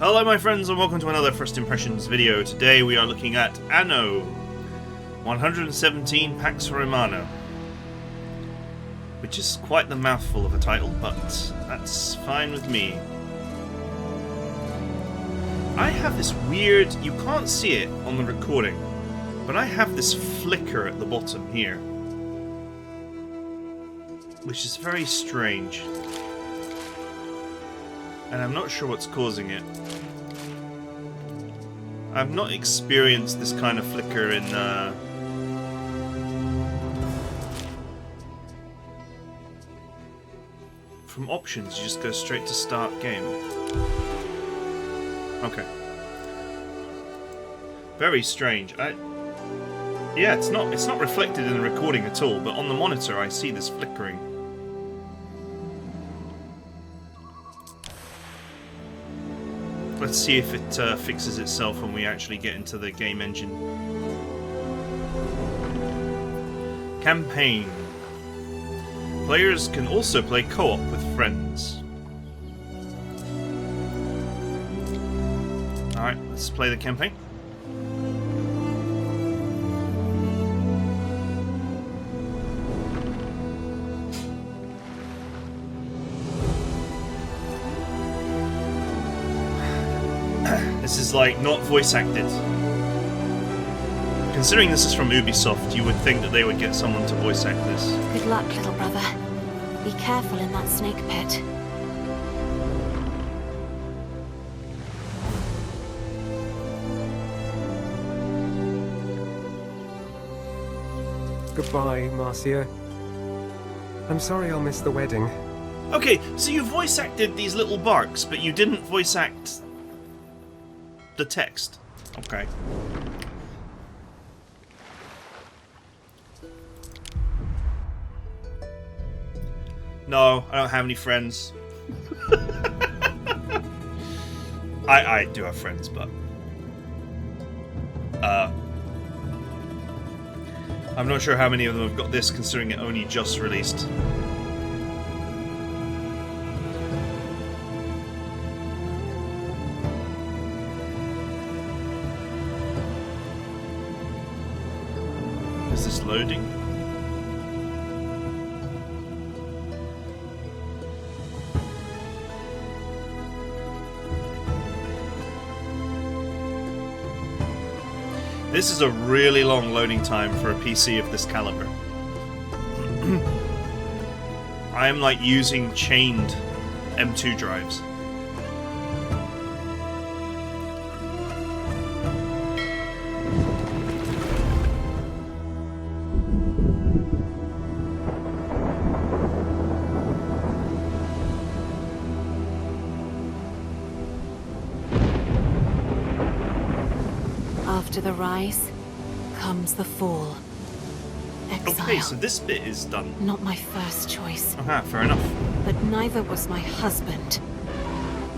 Hello my friends and welcome to another First Impressions video. Today we are looking at Anno 117 Pax Romana, which is quite the mouthful of a title, but that's fine with me. I have this weird, you can't see it on the recording, but I have this flicker at the bottom here, which is very strange. And I'm not sure what's causing it. I've not experienced this kind of flicker in from options, you just go straight to start game. Okay. Very strange. Yeah, it's not reflected in the recording at all, but on the monitor I see this flickering. Let's see if it fixes itself when we actually get into the game engine. Campaign. Players can also play co-op with friends. Alright, let's play the campaign. This is like not voice acted. Considering this is from Ubisoft, you would think that they would get someone to voice act this. Good luck, little brother. Be careful in that snake pit. Goodbye, Marcia. I'm sorry I'll miss the wedding. Okay, so you voice acted these little barks, but you didn't voice act the text. Okay. No, I don't have any friends. I do have friends, but I'm not sure how many of them have got this, considering it only just released. Is this loading? This is a really long loading time for a PC of this caliber. I am like using chained M2 drives. After the rise comes the fall. Exile. Okay, so this bit is done. Not my first choice. Aha, fair enough. But neither was my husband.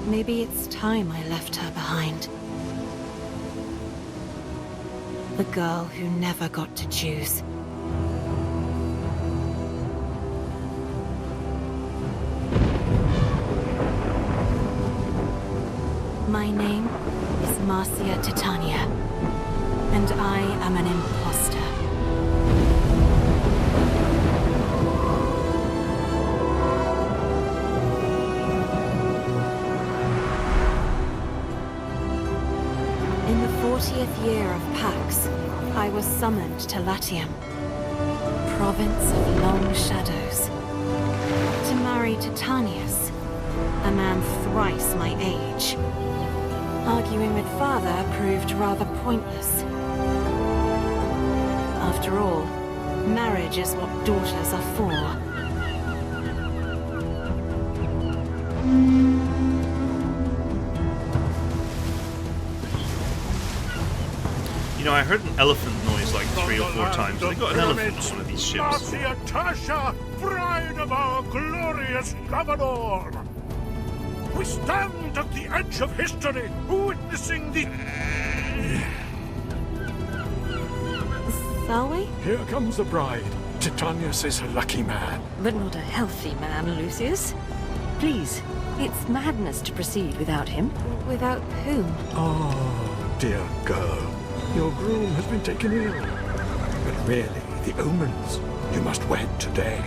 Maybe it's time I left her behind. The girl who never got to choose. My name is Marcia Titania. And I am an imposter. In the 40th year of Pax, I was summoned to Latium, province of long shadows, to marry Titanius, a man thrice my age. Arguing with father proved rather pointless. After all, marriage is what daughters are for. You know, I heard an elephant noise like 3 or 4 times. They got an elephant on one of these ships. Marcia Tasha, bride of our glorious governor! We stand at the edge of history, witnessing the... Shall we? Here comes the bride. Titanius is a lucky man. But not a healthy man, Lucius. Please, It's madness to proceed without him. Without whom? Oh, dear girl. Your groom has been taken ill. But really, the omens. You must wed today.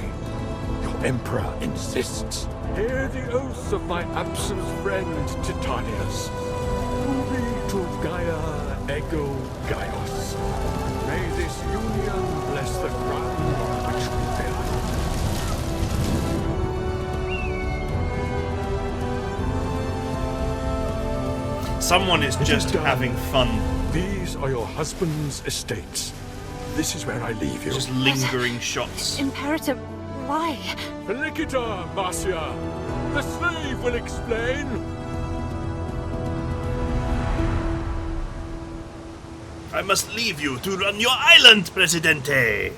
Your emperor insists. Hear the oath of my absent friend Titanius. Ubi tu Gaia ego Gaius. May this union bless the crown which we bear. Someone is just done. having fun. These are your husband's estates. This is where I leave you. Just lingering shots. Imperator, why? Felicita, Marcia! The slave will explain! I must leave you to run your island, Presidente.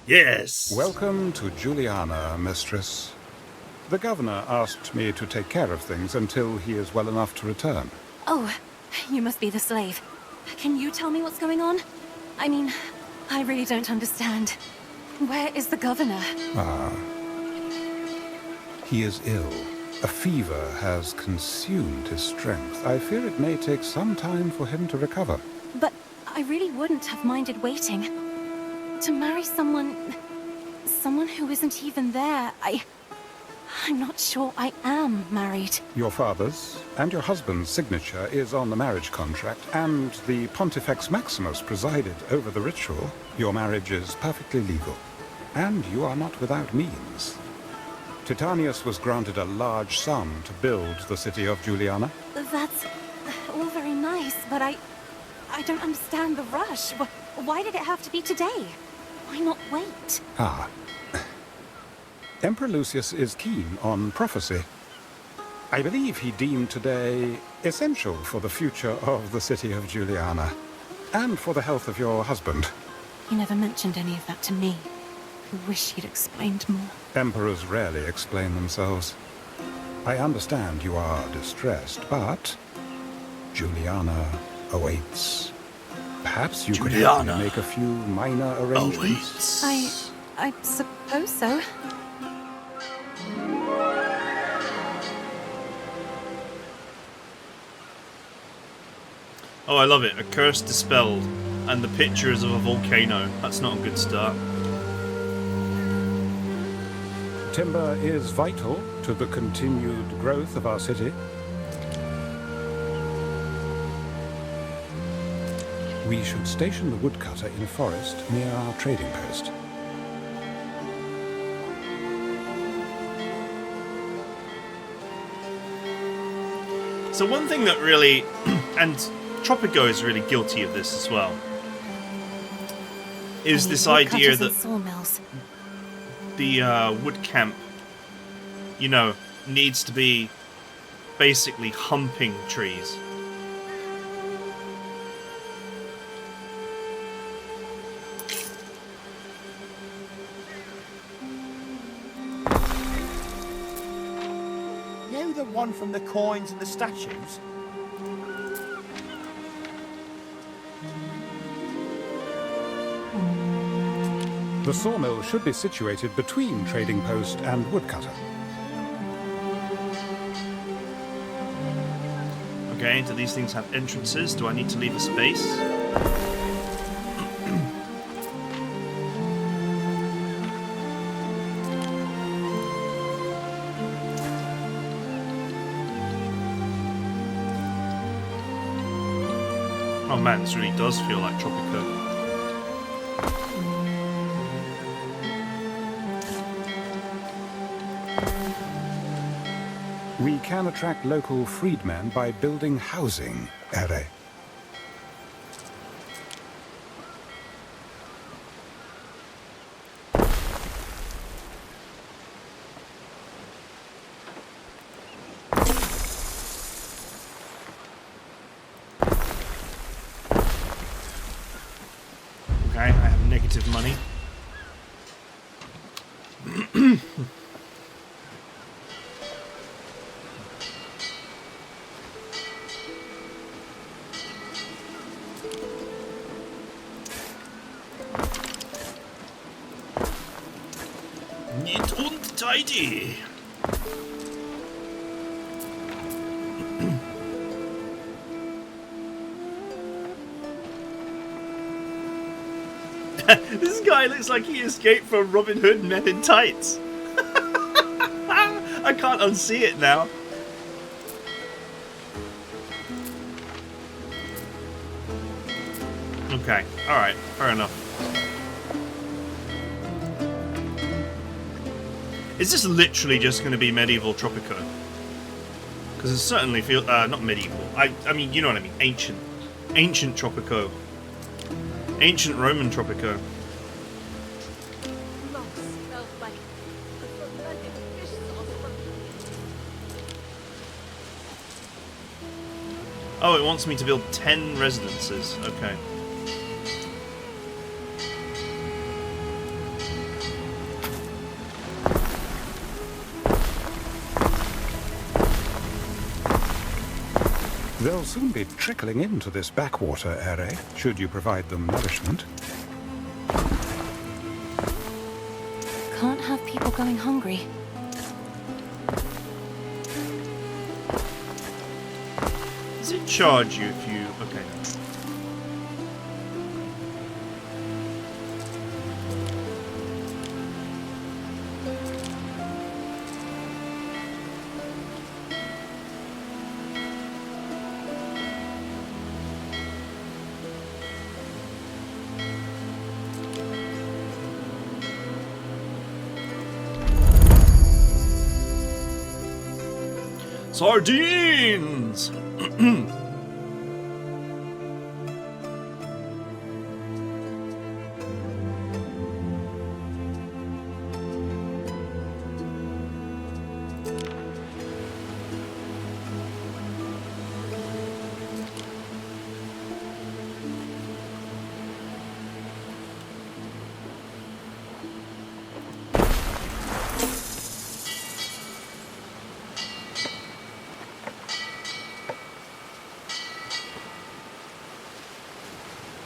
Yes. Welcome to Juliana, mistress. The governor asked me to take care of things until he is well enough to return. Oh, you must be the slave. Can you tell me what's going on? I mean, I really don't understand. Where is the governor? He is ill. A fever has consumed his strength. I fear it may take some time for him to recover. But I really wouldn't have minded waiting. To marry someone who isn't even there, I'm not sure I am married. Your father's and your husband's signature is on the marriage contract, and the Pontifex Maximus presided over the ritual. Your marriage is perfectly legal, and you are not without means. Titanius was granted a large sum to build the city of Juliana. That's all very nice, but I don't understand the rush. Why did it have to be today? Why not wait? Emperor Lucius is keen on prophecy. I believe he deemed today essential for the future of the city of Juliana, and for the health of your husband. He never mentioned any of that to me. I wish he'd explained more. Emperors rarely explain themselves. I understand you are distressed, but Juliana awaits. Perhaps you could help me make a few minor arrangements. I suppose so. Oh, I love it. A curse dispelled. And the pictures of a volcano. That's not a good start. Timber is vital to the continued growth of our city. We should station the woodcutter in a forest near our trading post. So one thing that really... and Tropico is really guilty of this as well. Is this idea that sawmills. the wood camp, you know, needs to be basically humping trees. You the one from the coins and the statues? The sawmill should be situated between trading post and woodcutter. Okay, do these things have entrances? Do I need to leave a space? Oh man, this really does feel like Tropico. We can attract local freedmen by building housing, Ere. Okay, I have negative money. Neat und tidy. This guy looks like he escaped from Robin Hood Men in Tights. I can't unsee it now. Okay, alright, fair enough. Is this literally just going to be medieval Tropico? Because it certainly feels... not medieval. I mean, you know what I mean. Ancient. Ancient Tropico. Ancient Roman Tropico. Oh, it wants me to build 10 residences. Okay. They'll soon be trickling into this backwater area, should you provide them nourishment. Can't have people going hungry. Does it charge you if you... Okay. Sardines!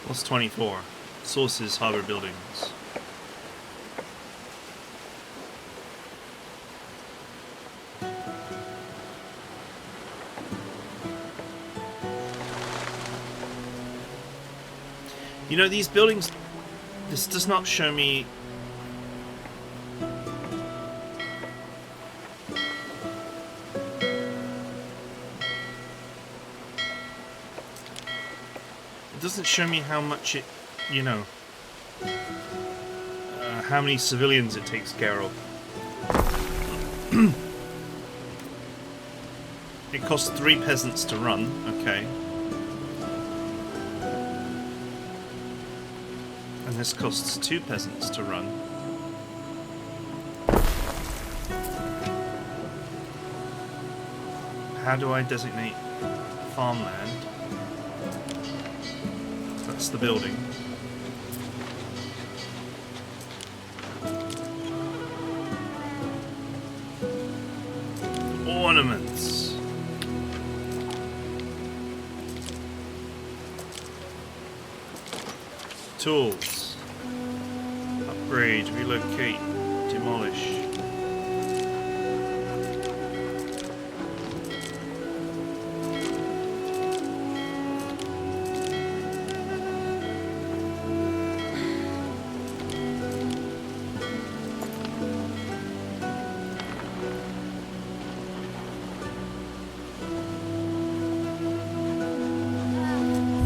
What's 24? Sources, harbor buildings. You know, these buildings... This does not show me... It doesn't show me how much it, you know, how many civilians it takes care of. It costs 3 peasants to run, okay. And this costs 2 peasants to run. How do I designate farmland? That's the building. Ornaments. Tools. Upgrade, relocate, demolish.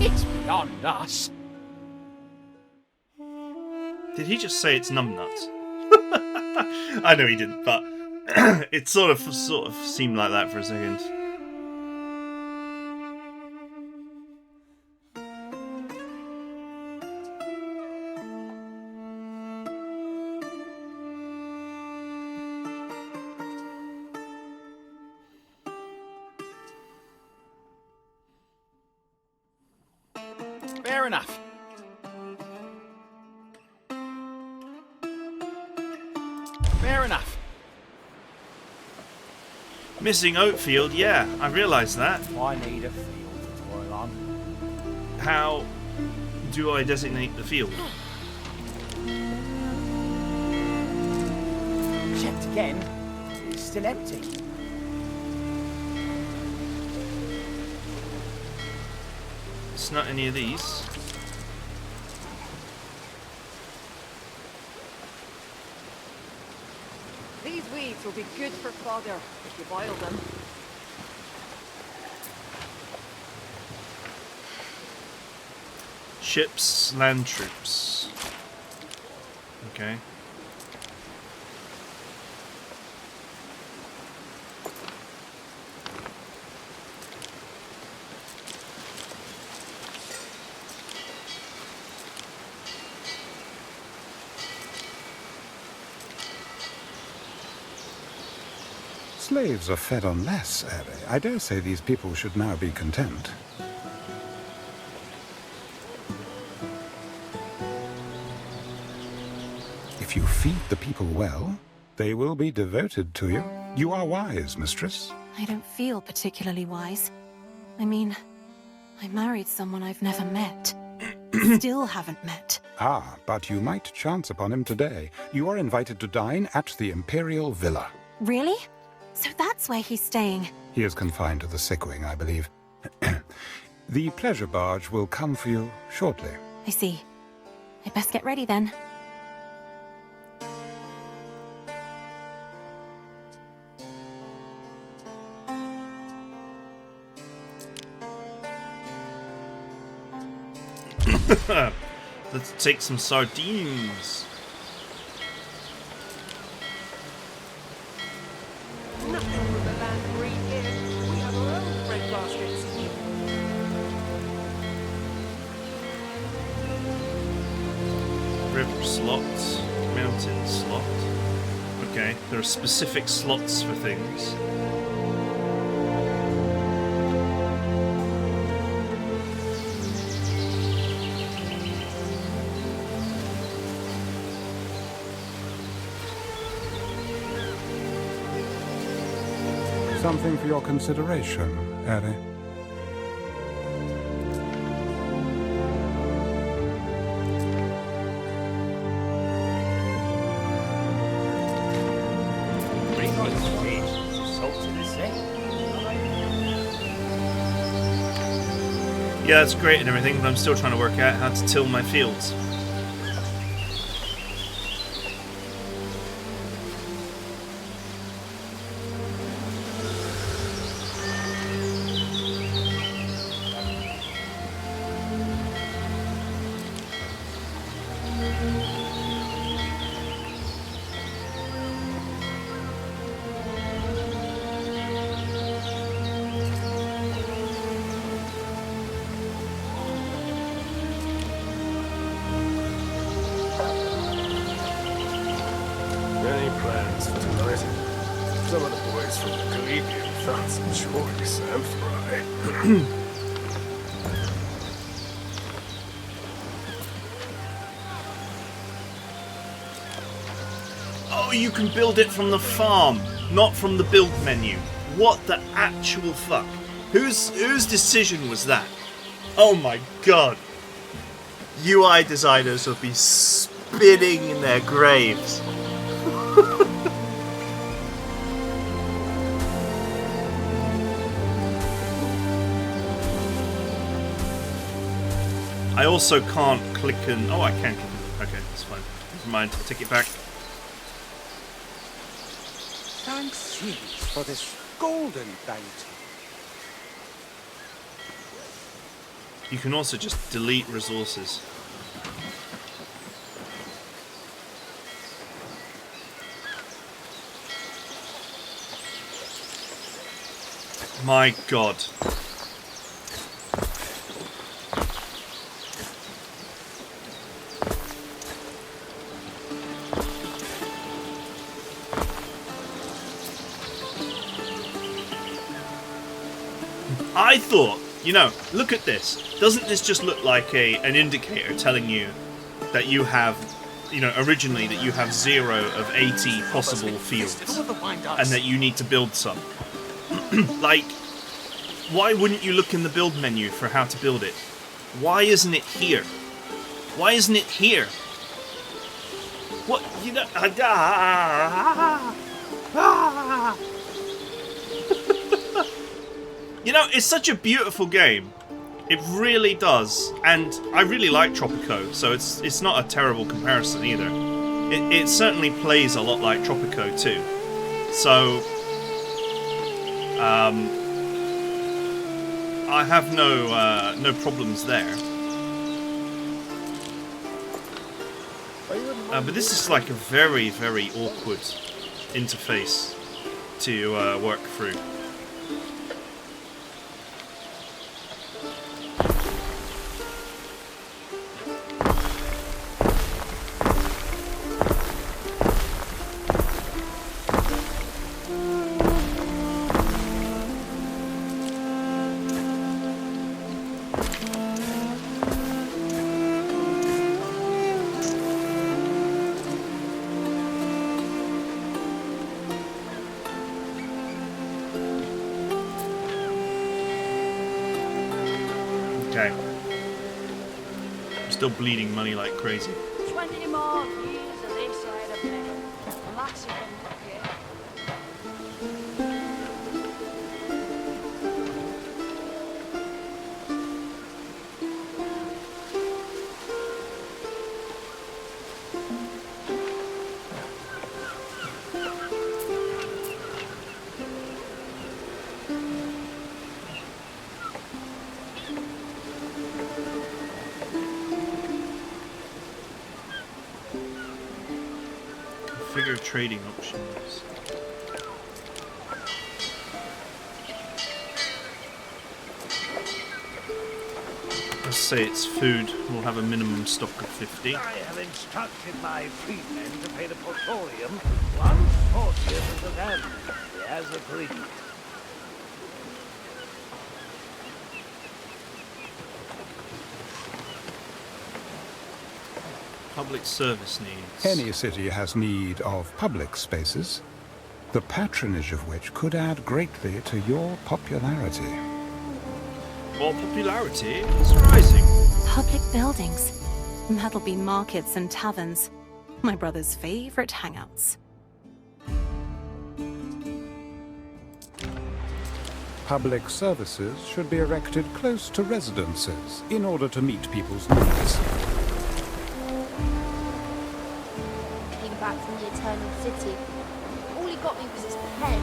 It's beyond us. Did he just say it's numbnuts? I know he didn't, but it sort of seemed like that for a second. Fair enough. Fair enough. Missing oat field, yeah, I realised that. I need a field to toil on. How do I designate the field? Checked again. It's still empty. It's not any of these. These weeds will be good for fodder if you boil them. Ships, land troops. Okay. Slaves are fed on less, Ere. I dare say these people should now be content. If you feed the people well, they will be devoted to you. You are wise, mistress. I don't feel particularly wise. I mean, I married someone I've never met. Still haven't met. Ah, but you might chance upon him today. You are invited to dine at the Imperial Villa. Really? So that's where he's staying. He is confined to the sick wing, I believe. The pleasure barge will come for you shortly. I see. I best get ready then. Let's take some sardines. Nothing with the land breed here. We have our own bread baskets. River slot, mountain slot. Okay, there are specific slots for things. Something for your consideration, Ere. Yeah, that's great and everything, but I'm still trying to work out how to till my fields. Any plans for tonight? Some of the boys from the Collegium found some choice and fry. Oh, you can build it from the farm, not from the build menu. What the actual fuck? Whose decision was that? Oh my god. UI designers would be spinning in their graves. I also can't click and... Oh, I can click and... Okay, that's fine. Never mind, I'll take it back. Thanks seas for this golden bounty. You can also just delete resources. My god. I thought, you know, look at this. Doesn't this just look like an indicator telling you that you have, you know, originally that you have 0 of 80 possible fields and that you need to build some? Like, why wouldn't you look in the build menu for how to build it? Why isn't it here? Why isn't it here? What, you know, you know, it's such a beautiful game. It really does, and I really like Tropico, so it's not a terrible comparison either. It certainly plays a lot like Tropico too. So, I have no problems there. But this is like a very, very awkward interface to work through. Okay. I'm still bleeding money like crazy. 20 more years of this side of me. And that's if I'm lucky. Configure trading options. Let's say it's food. We'll have a minimum stock of 50. I have instructed my freedmen to pay the portorium 1/40th of the value, as agreed. Public service needs. Any city has need of public spaces, the patronage of which could add greatly to your popularity. More popularity is rising. Public buildings. That'll be markets and taverns. My brother's favorite hangouts. Public services should be erected close to residences in order to meet people's needs. Came back from the Eternal City. All he got me was his pen.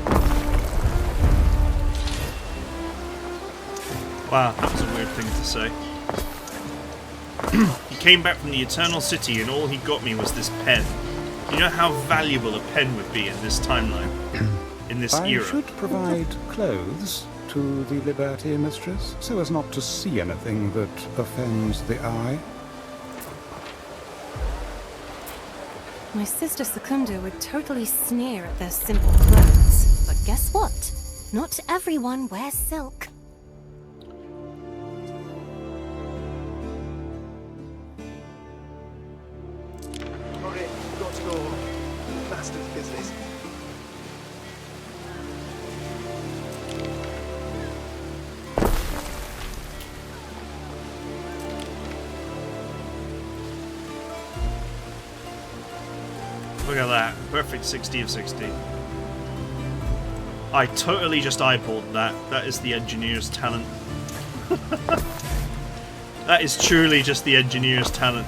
Wow, that was a weird thing to say. He came back from the Eternal City and all he got me was this pen. You know how valuable a pen would be in this timeline? In this era? I should provide clothes to the Liberty Mistress, so as not to see anything that offends the eye. My sister Secunda would totally sneer at their simple clothes. But guess what? Not everyone wears silk. Okay, got to go. Master's business. Look at that. Perfect 60 of 60. I totally just eyeballed that. That is the engineer's talent. That is truly just the engineer's talent.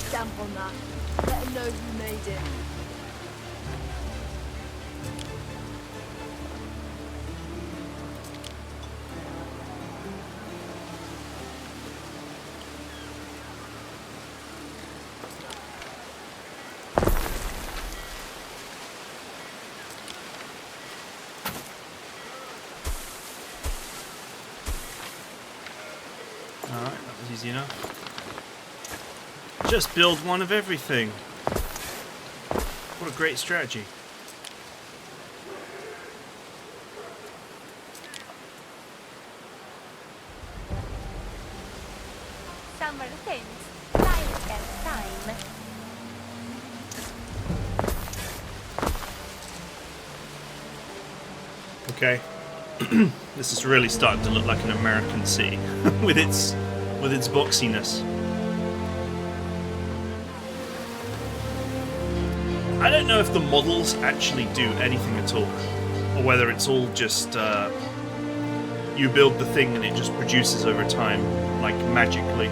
Stamp on that. Let him know you made it. Alright, that was easy enough. Just build one of everything. What a great strategy. Summer things. Light and time. Okay. This is really starting to look like an American city with its boxiness. I don't know if the models actually do anything at all. or whether it's all just you build the thing and it just produces over time, like magically.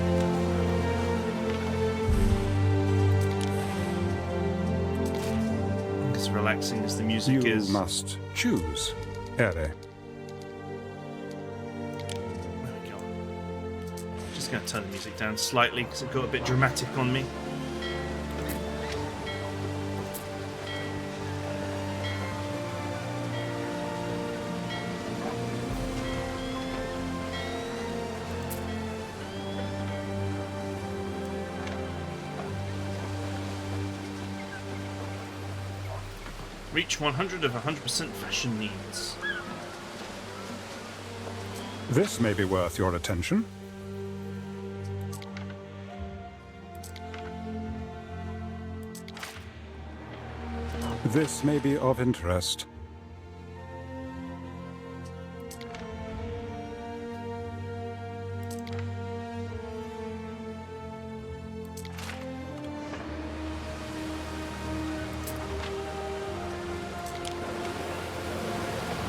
As relaxing as the music is. You must choose, Ere. There we go. Just going to turn the music down slightly because it got a bit dramatic on me. Reach 100 of 100% fashion needs. This may be worth your attention. This may be of interest.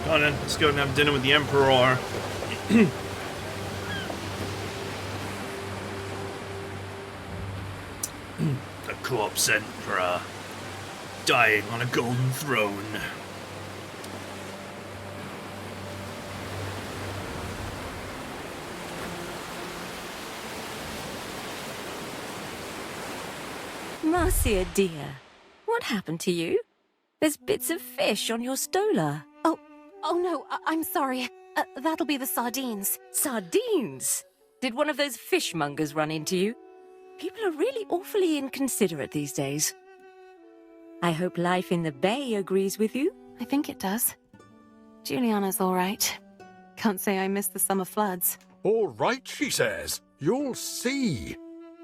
Go on then, let's go and have dinner with the Emperor. The corpse Emperor, dying on a golden throne. Marcia, dear, what happened to you? There's bits of fish on your stola. Oh no, I'm sorry. That'll be the sardines. Sardines? Did one of those fishmongers run into you? People are really awfully inconsiderate these days. I hope life in the bay agrees with you. I think it does. Juliana's all right. Can't say I missed the summer floods. All right, she says. You'll see.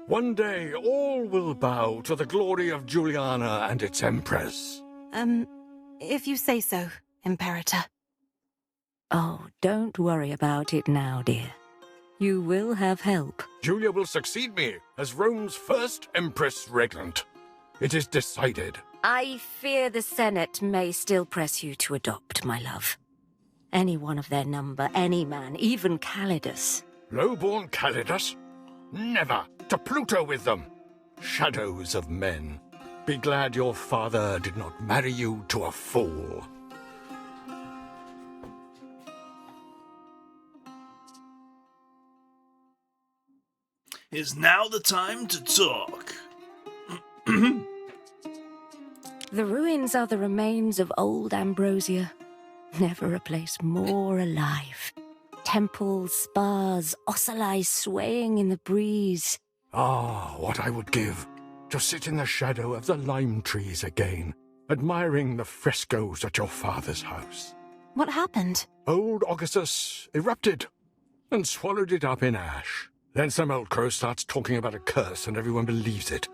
One day all will bow to the glory of Juliana and its empress. If you say so, Imperator. Oh, don't worry about it now, dear. You will have help. Julia will succeed me as Rome's first empress regnant. It is decided. I fear the Senate may still press you to adopt, my love. Any one of their number, any man, even Calidus. Low-born Calidus? Never! To Pluto with them! Shadows of men. Be glad your father did not marry you to a fool. Is now the time to talk. The ruins are the remains of old Ambrosia. Never a place more alive. Temples, spas, ocelli swaying in the breeze. Ah, what I would give to sit in the shadow of the lime trees again, admiring the frescoes at your father's house. What happened? Old Augustus erupted and swallowed it up in ash. Then some old crow starts talking about a curse and everyone believes it.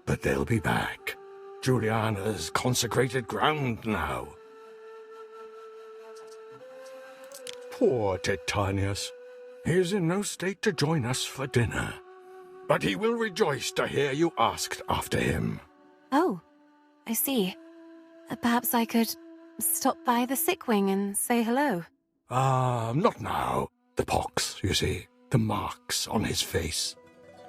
But they'll be back. Juliana's consecrated ground now. Poor Titanius. He is in no state to join us for dinner. But he will rejoice to hear you asked after him. Oh, I see. Perhaps I could stop by the sick wing and say hello. Not now. The pox, you see. The marks on his face.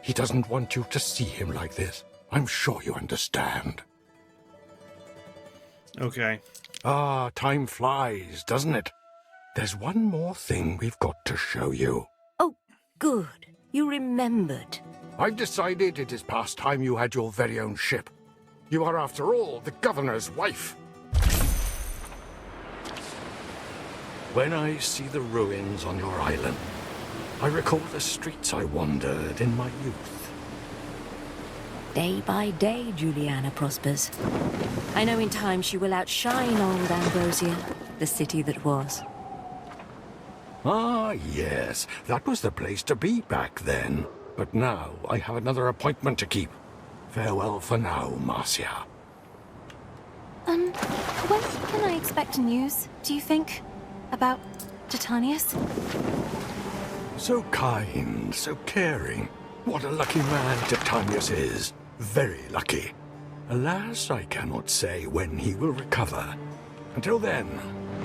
He doesn't want you to see him like this. I'm sure you understand. Okay. Time flies, doesn't it? There's one more thing we've got to show you. Oh, good. You remembered. I've decided it is past time you had your very own ship. You are, after all, the governor's wife. When I see the ruins on your island, I recall the streets I wandered in my youth. Day by day, Juliana prospers. I know in time she will outshine old Ambrosia, the city that was. Ah, yes, that was the place to be back then. But now I have another appointment to keep. Farewell for now, Marcia. When can I expect news, do you think? About Titanius? So kind, so caring. What a lucky man Titanius is. Very lucky. Alas, I cannot say when he will recover. Until then,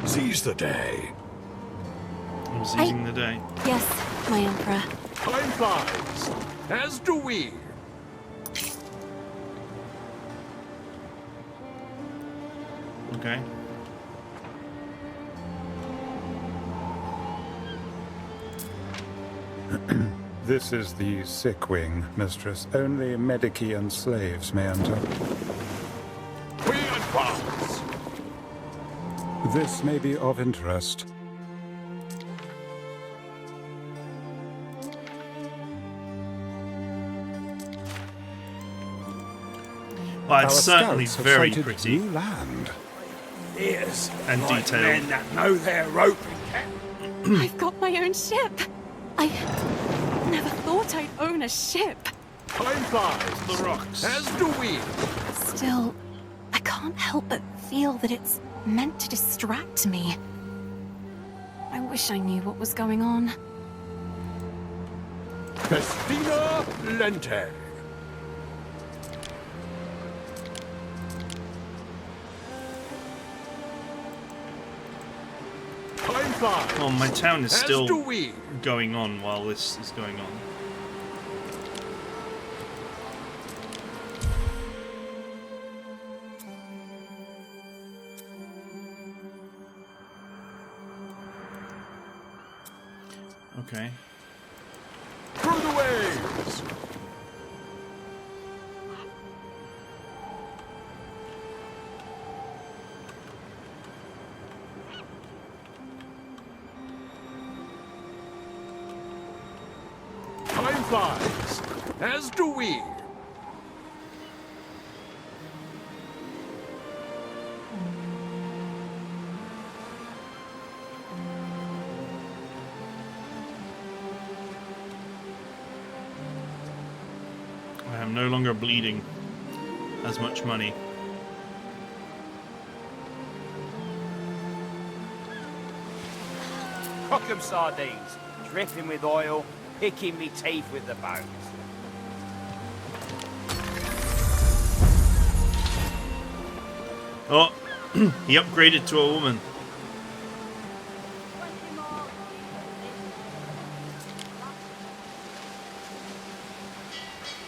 Seize the day. I'm seizing the day. Yes, my Emperor. Time flies, as do we. Okay. This is the sick wing, mistress. Only medici and slaves may enter. We advance. This may be of interest. Well, it's Our certainly scouts have very sighted pretty. new land. Ears And like detailed. men that know their rope. I've got my own ship. I never thought I'd own a ship. Time flies, The rocks. as do we. Still, I can't help but feel that it's meant to distract me. I wish I knew what was going on. Festina Lente. Time flies. Oh, my town is as still do we. going on while this is going on. Okay. Through the waves. Time flies, as do we. I am no longer bleeding as much money. Cock 'em sardines, dripping with oil, picking me teeth with the bones. Oh, he upgraded to a woman.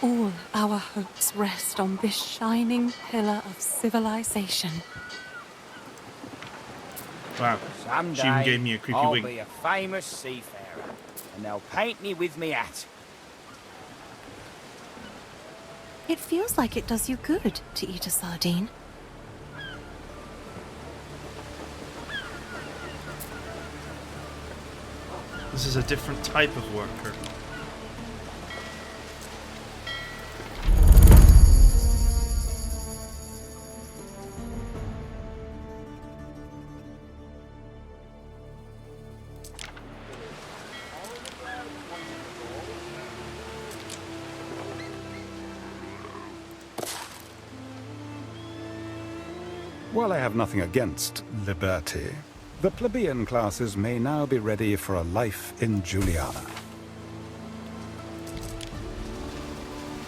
All our hopes rest on this shining pillar of civilization. Wow. Someday, She even gave me a creepy I'll wink. be a famous seafarer, and they'll paint me with me hat. It feels like it does you good to eat a sardine. This is a different type of worker. While I have nothing against liberty, the plebeian classes may now be ready for a life in Juliana.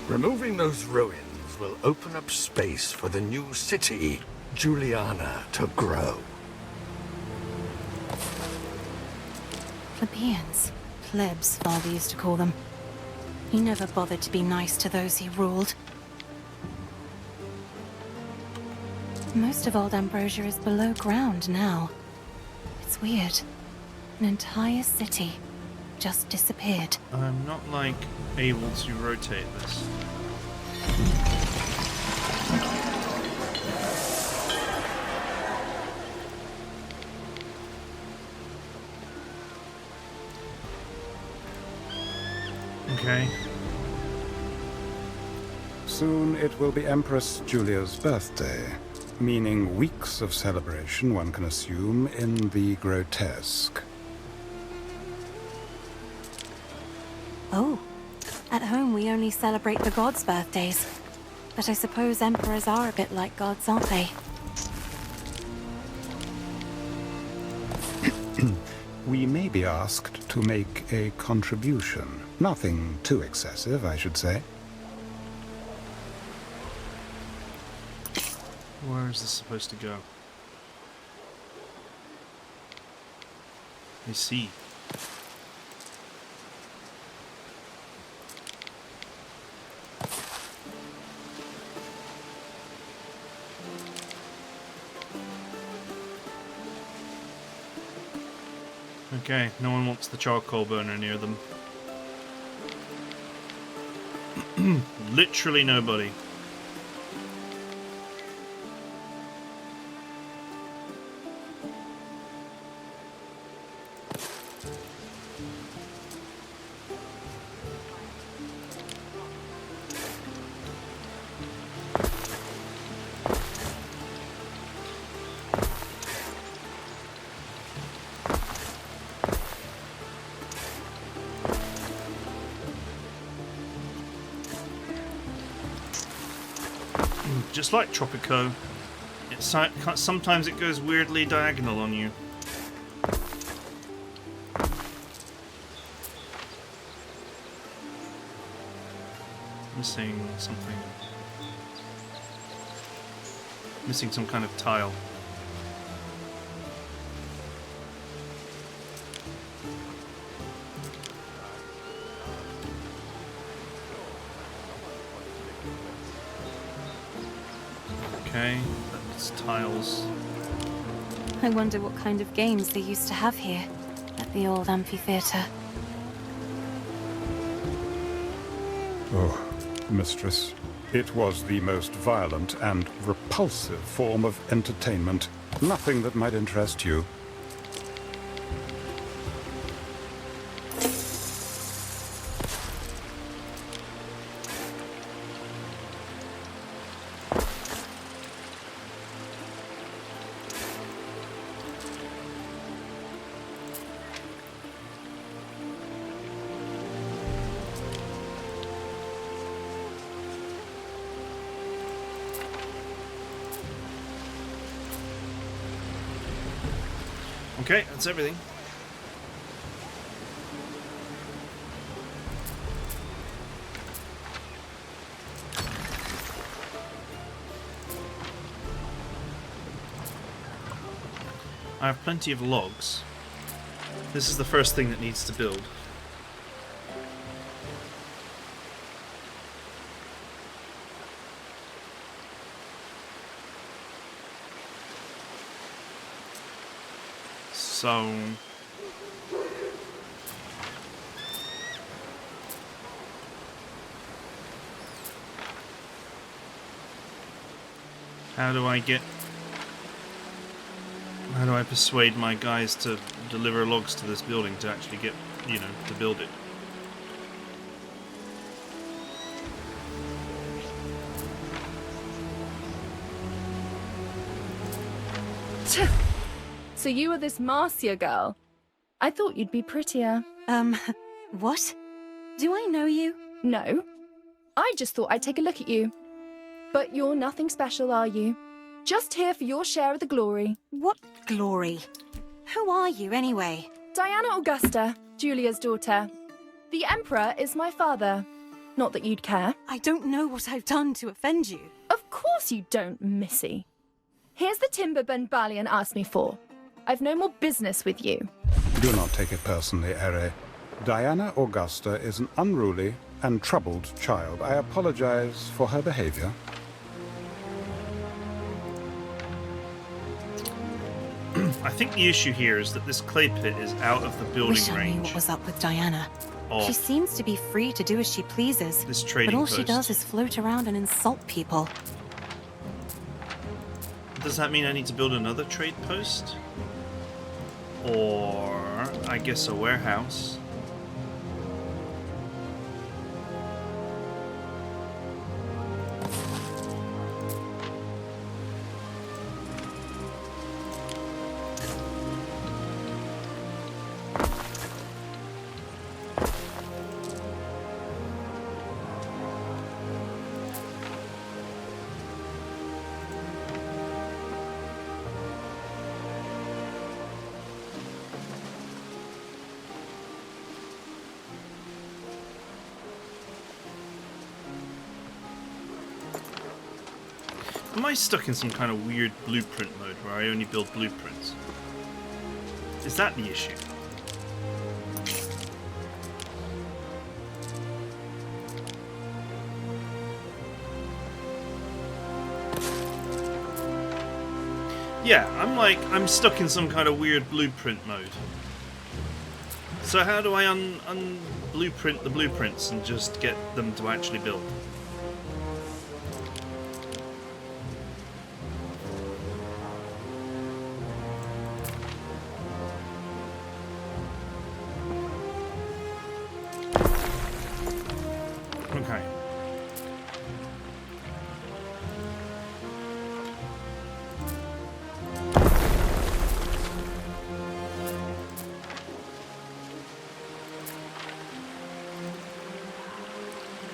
Removing those ruins will open up space for the new city, Juliana, to grow. Plebeians. Plebs, Father used to call them. He never bothered to be nice to those he ruled. Most of Old Ambrosia is below ground now. It's weird. An entire city just disappeared. I'm not, like, able to rotate this. Okay. Soon it will be Empress Julia's birthday, meaning weeks of celebration, one can assume, in the grotesque. Oh. At home we only celebrate the gods' birthdays. But I suppose emperors are a bit like gods, aren't they? We may be asked to make a contribution. Nothing too excessive, I should say. Where is this supposed to go? I see. Okay, no one wants the charcoal burner near them. Literally nobody. Just like Tropico, sometimes it goes weirdly diagonal on you. Missing something. Missing some kind of tile. Okay, that's tiles. I wonder what kind of games they used to have here at the old amphitheater. Oh, mistress, it was the most violent and repulsive form of entertainment. Nothing that might interest you. Okay, that's everything. I have plenty of logs. This is the first thing that needs to build. So how do I persuade my guys to deliver logs to this building to actually get, you know, to build it? So you are this Marcia girl? I thought you'd be prettier. What? Do I know you? No. I just thought I'd take a look at you. But you're nothing special, are you? Just here for your share of the glory. What glory? Who are you, anyway? Diana Augusta, Julia's daughter. The Emperor is my father. Not that you'd care. I don't know what I've done to offend you. Of course you don't, Missy. Here's the timber Ben Balian asked me for. I've no more business with you. Do not take it personally, Ere. Diana Augusta is an unruly and troubled child. I apologize for her behavior. I think the issue here is that this clay pit is out of the building Wish I knew range. what was up with Diana. Of She seems to be free to do as she pleases. this trading but all post. she does is float around and insult people. Does that mean I need to build another trade post? Or, I guess, a warehouse? Am I stuck in some kind of weird blueprint mode where I only build blueprints? Is that the issue? Yeah, I'm stuck in some kind of weird blueprint mode. So how do I blueprint the blueprints and just get them to actually build? Okay.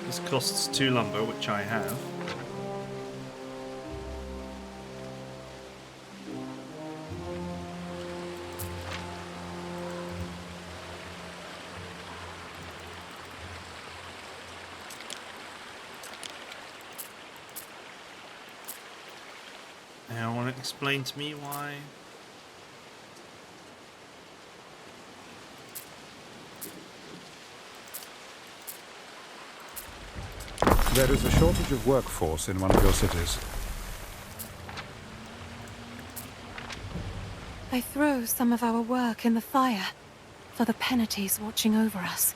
This costs 2 lumber, which I have. Now, want to explain to me why? There is a shortage of workforce in one of your cities. I throw some of our work in the fire for the penalties watching over us.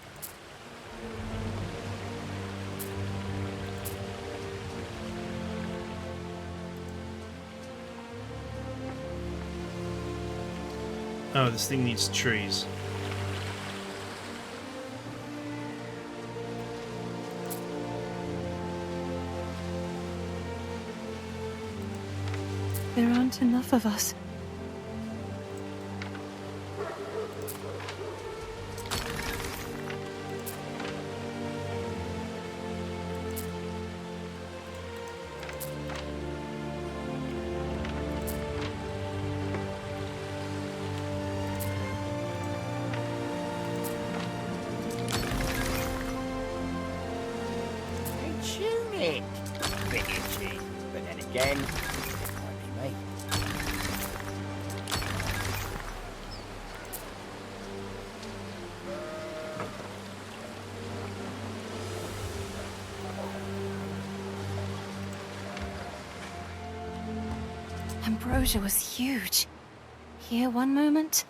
Oh, this thing needs trees. There aren't enough of us. Tunic! Bit itchy, but then again, it might be me. Ambrosia was huge. Here one moment,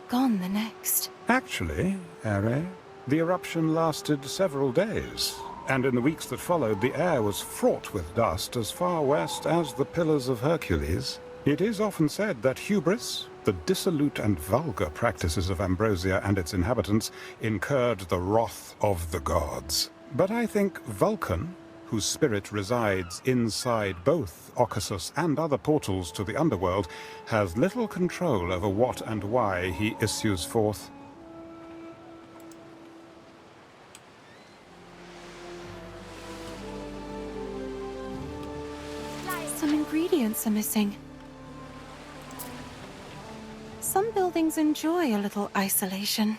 gone the next. Actually, Ere, the eruption lasted several days, and in the weeks that followed, the air was fraught with dust as far west as the Pillars of Hercules. It is often said that hubris, the dissolute and vulgar practices of Ambrosia and its inhabitants, incurred the wrath of the gods. But I think Vulcan, whose spirit resides inside both Occasus and other portals to the underworld, has little control over what and why he issues forth. Some ingredients are missing. Some buildings enjoy a little isolation.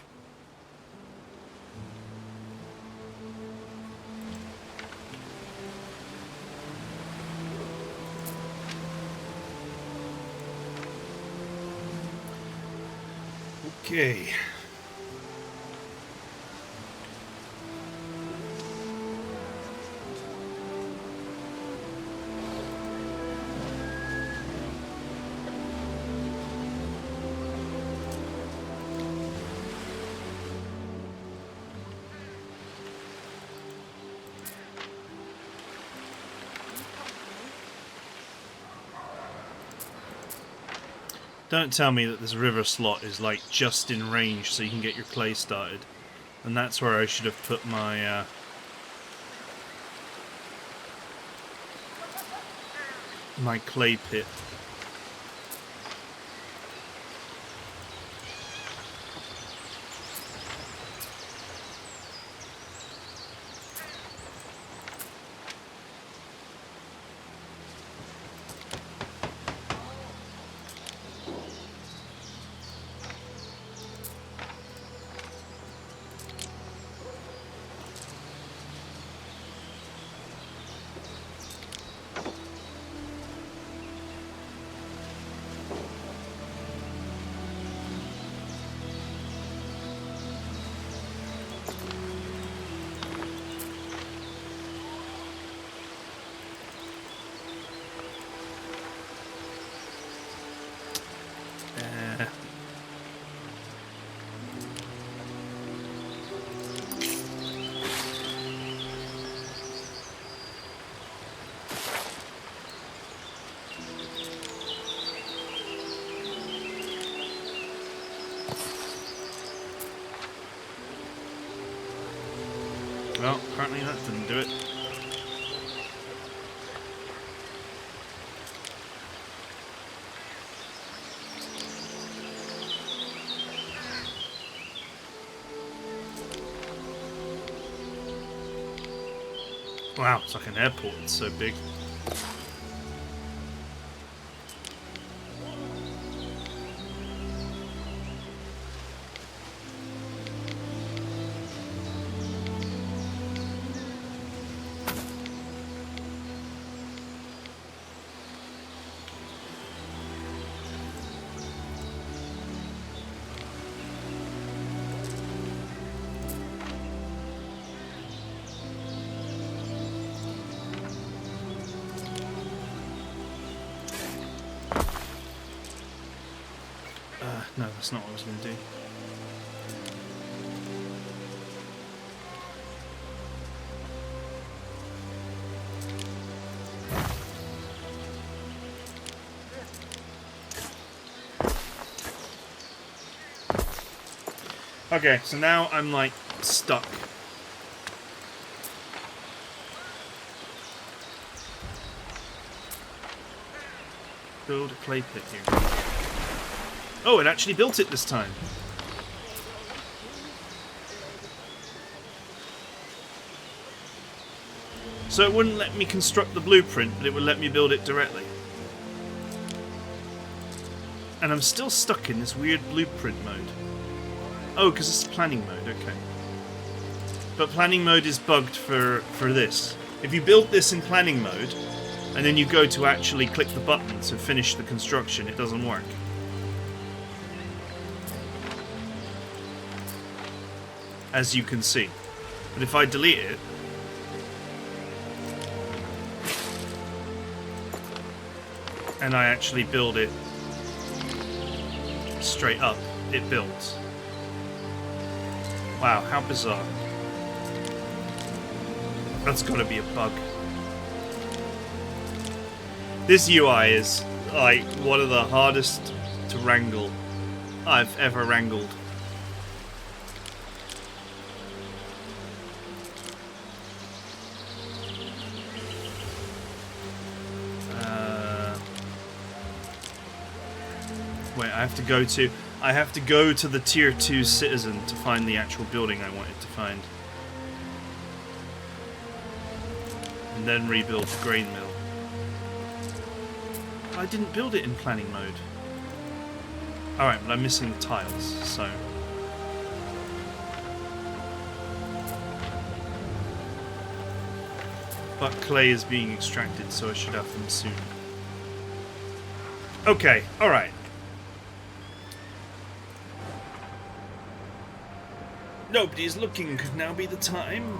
Okay. Don't tell me that this river slot is like just in range so you can get your clay started. And that's where I should have put my my clay pit. Well, apparently that didn't do it. Wow, it's like an airport, it's so big. No, that's not what I was going to do. Okay, so now I'm like stuck. Build a clay pit here. Oh, it actually built it this time. So it wouldn't let me construct the blueprint, but it would let me build it directly. And I'm still stuck in this weird blueprint mode. Oh, because it's planning mode, okay. But planning mode is bugged for this. If you build this in planning mode, and then you go to actually click the button to finish the construction, it doesn't work. As you can see. But if I delete it, and I actually build it straight up, it builds. Wow, how bizarre. That's gotta be a bug. This UI is like one of the hardest to wrangle I've ever wrangled. Wait, I have to go to the tier 2 citizen to find the actual building I wanted to find. And then rebuild the grain mill. I didn't build it in planning mode. Alright, but I'm missing the tiles, so... But clay is being extracted, so I should have them soon. Okay, alright. Nobody's looking, could now be the time.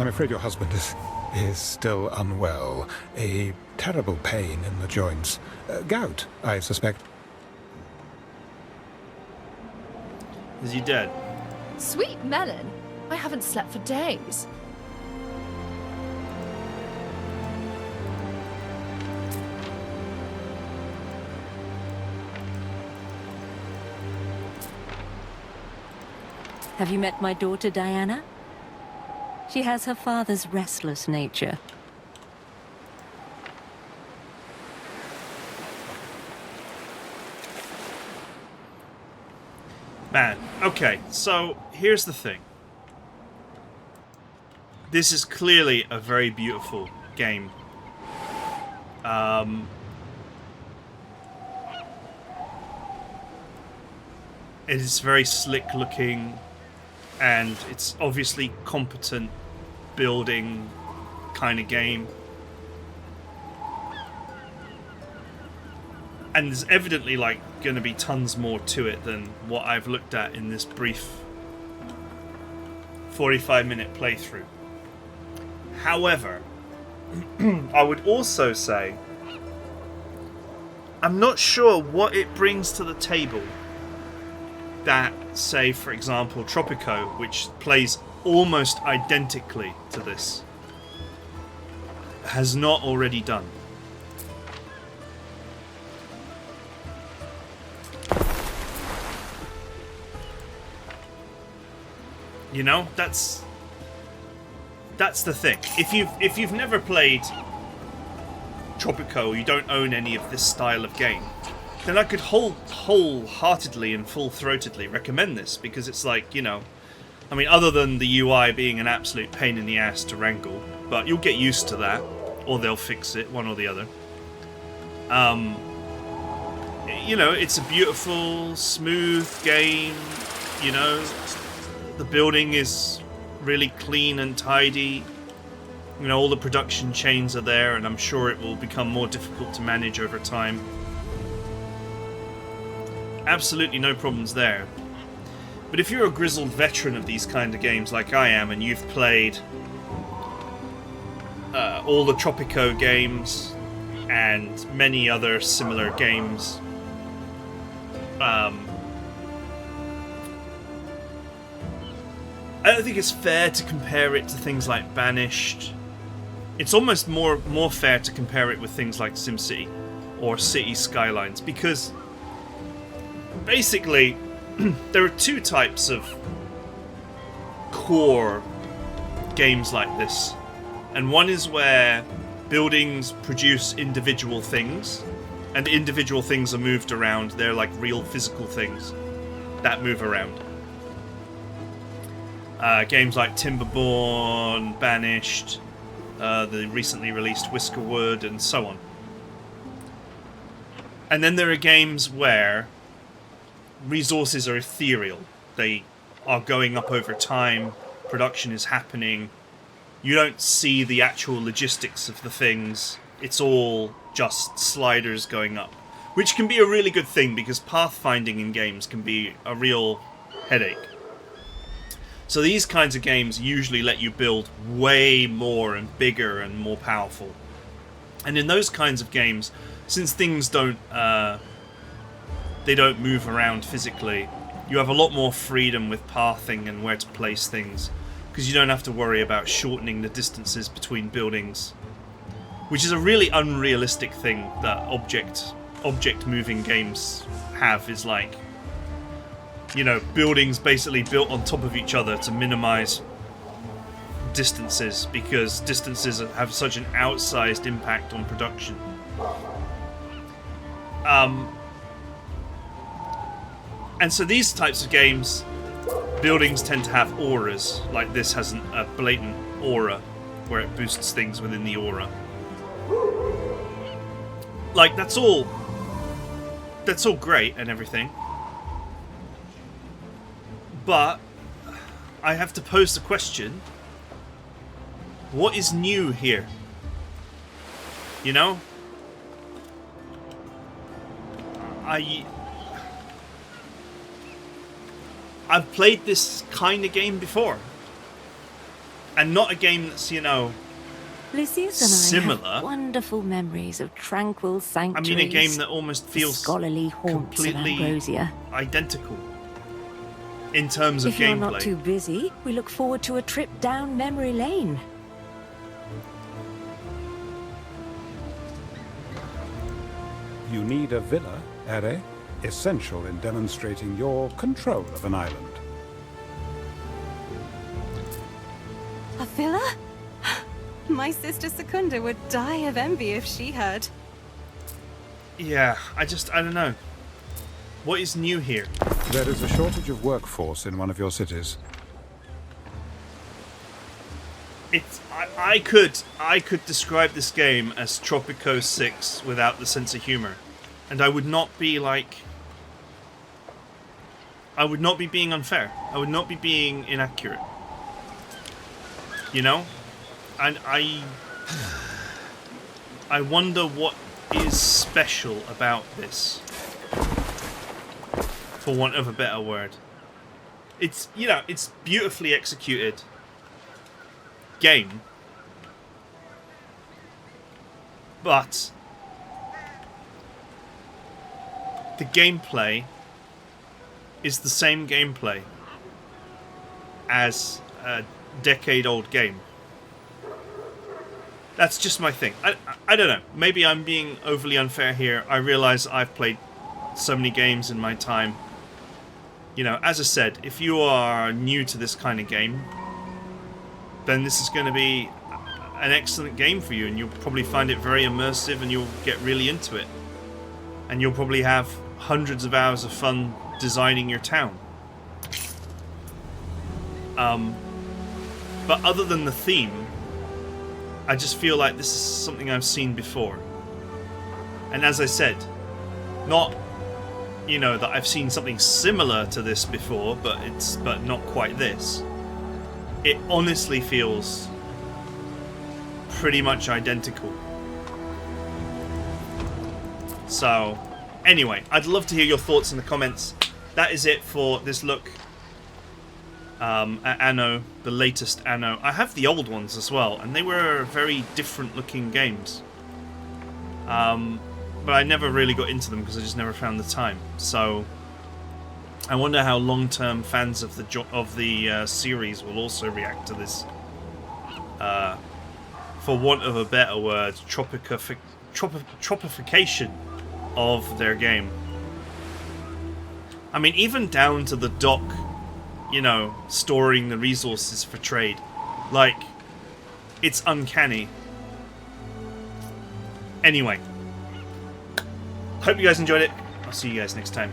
I'm afraid your husband is still unwell. A terrible pain in the joints. Gout, I suspect. Is he dead? Sweet melon. I haven't slept for days. Have you met my daughter, Diana? She has her father's restless nature. Man, okay, so here's the thing. This is clearly a very beautiful game. It is very slick looking, and it's obviously competent building kind of game. And there's evidently like going to be tons more to it than what I've looked at in this brief 45-minute playthrough. However, I would also say I'm not sure what it brings to the table that, say, for example, Tropico, which plays almost identically to this, has not already done. You know, that's that's the thing. If you've never played Tropico, you don't own any of this style of game, then I could wholeheartedly and full-throatedly recommend this, because it's like, you know, I mean, other than the UI being an absolute pain in the ass to wrangle, but you'll get used to that, or they'll fix it, one or the other. You know, it's a beautiful, smooth game, you know, the building is really clean and tidy. You know, all the production chains are there, and I'm sure it will become more difficult to manage over time. Absolutely no problems there. But if you're a grizzled veteran of these kind of games like I am, and you've played all the Tropico games and many other similar games, I don't think it's fair to compare it to things like Banished. It's almost more fair to compare it with things like SimCity or City Skylines, because basically there are two types of core games like this, and one is where buildings produce individual things, and individual things are moved around. They're like real physical things that move around. Games like Timberborn, Banished, the recently released Whiskerwood, and so on. And then there are games where resources are ethereal. They are going up over time, production is happening, you don't see the actual logistics of the things, it's all just sliders going up. Which can be a really good thing, because pathfinding in games can be a real headache. So these kinds of games usually let you build way more and bigger and more powerful. And in those kinds of games, since things don't move around physically, you have a lot more freedom with pathing and where to place things, because you don't have to worry about shortening the distances between buildings, which is a really unrealistic thing that object moving games have, is like, you know, buildings basically built on top of each other to minimize distances, because distances have such an outsized impact on production. And so these types of games, buildings tend to have auras. Like this has a blatant aura, where it boosts things within the aura. Like, that's all great and everything. But I have to pose the question, what is new here? You know? I've played this kind of game before. And not a game that's, you know, Lucius and similar. I have wonderful memories of tranquil sanctuaries. I mean, a game that almost feels scholarly haunts completely of Ambrosia. Identical in terms of if gameplay. you're not too busy, we look forward to a trip down memory lane. You need a villa, Ere, essential in demonstrating your control of an island. A villa? My sister Secunda would die of envy if she heard. Yeah, I don't know. What is new here? There is a shortage of workforce in one of your cities. I could describe this game as Tropico 6 without the sense of humor. And I would not be being unfair. I would not be being inaccurate. You know? And I wonder what is special about this, for want of a better word. It's, you know, it's beautifully executed game, but the gameplay is the same gameplay as a decade-old game. That's just my thing. I don't know. Maybe I'm being overly unfair here. I realize I've played so many games in my time. You know, as I said, if you are new to this kind of game, then this is going to be an excellent game for you, and you'll probably find it very immersive, and you'll get really into it. And you'll probably have hundreds of hours of fun designing your town. But other than the theme, I just feel like this is something I've seen before. And as I said, not, you know, that I've seen something similar to this before, but not quite this. It honestly feels pretty much identical. So, anyway, I'd love to hear your thoughts in the comments. That is it for this look at Anno, the latest Anno. I have the old ones as well, and they were very different looking games. But I never really got into them because I just never found the time. So I wonder how long-term fans of the series will also react to this. For want of a better word, tropification of their game. I mean, even down to the dock, you know, storing the resources for trade. Like, it's uncanny. Anyway, hope you guys enjoyed it. I'll see you guys next time.